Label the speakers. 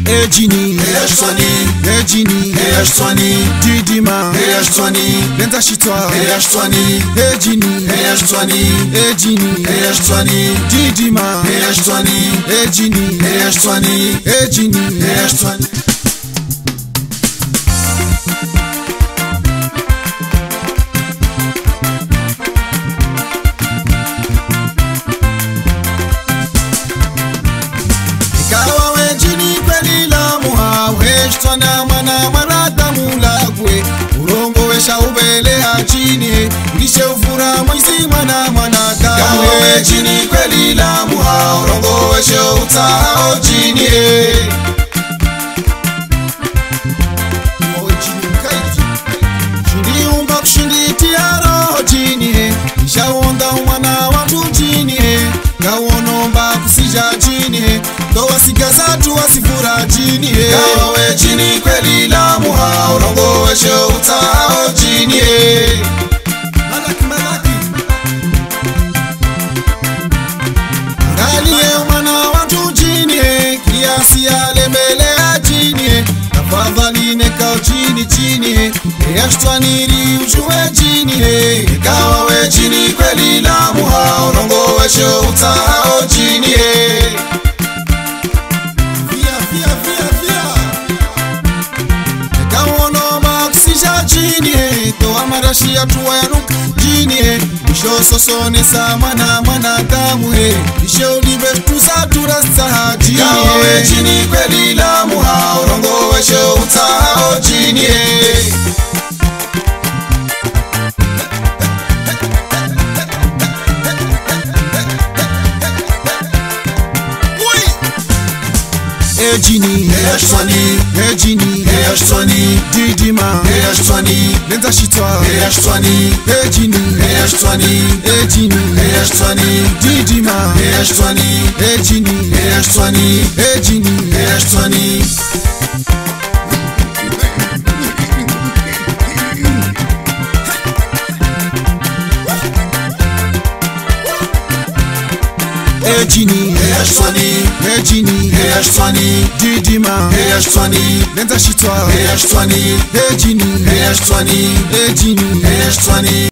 Speaker 1: Ejini
Speaker 2: Eyashtwani
Speaker 1: Ejini
Speaker 2: Eyashtwani
Speaker 1: Didima
Speaker 2: Eyashtwani
Speaker 1: Lenta shitwa
Speaker 2: Eyashtwani
Speaker 1: Ejini
Speaker 2: Eyashtwani
Speaker 1: Ejini
Speaker 2: Eyashtwani
Speaker 1: Didima
Speaker 2: Eyashtwani
Speaker 1: Ejini
Speaker 2: Eyashtwani
Speaker 1: Ejini
Speaker 2: Eyashtwani
Speaker 1: Ikawa wejini kweli la muha Weshtwana mana marata mulagwe Urongo wesha ubele hachini Ulishe ufura mwisi mana manaka
Speaker 2: Ikawa wejini kweli la muha Urongo weshe utao chini
Speaker 1: Shindi kushinditia roho chini Nishaonda umana watu chini Gawonomba kusija chini Towa sikazatu wasifura chini
Speaker 2: Ikawa wejini kweli la muha Urongo weshe utao chini
Speaker 1: Angalie umana watu chini Kiasi yale mbele ya chini Tafadhali nekao chini chini Eyashtwaniri ujue chini
Speaker 2: Ikawa wejini kweli la muha Urongo weshe utao chini
Speaker 1: Via via via via Ekawono makusisha chini Toa marashi ya tuwa ya nuka chini Isho sosone sa mana mana kamu Isho libe tusa turasa chini
Speaker 2: Ikawa wejini kweli la muha Urongo weshe utao chini
Speaker 1: Ejini
Speaker 2: Eyashtwani
Speaker 1: Ejini
Speaker 2: Eyashtwani
Speaker 1: Didima
Speaker 2: Eyashtwani
Speaker 1: Lenta shitwa
Speaker 2: Eyashtwani
Speaker 1: Ejini
Speaker 2: Eyashtwani
Speaker 1: Ejini
Speaker 2: Eyashtwani
Speaker 1: Didima
Speaker 2: Eyashtwani
Speaker 1: Ejini
Speaker 2: Eyashtwani
Speaker 1: Ejini
Speaker 2: Eyashtwani
Speaker 1: Ejini
Speaker 2: Eyashtwani
Speaker 1: Ejini
Speaker 2: Eyashtwani
Speaker 1: Didima
Speaker 2: Eyashtwani
Speaker 1: Lenta shitwa
Speaker 2: Eyashtwani
Speaker 1: Ejini
Speaker 2: Eyashtwani
Speaker 1: Ejini
Speaker 2: Eyashtwani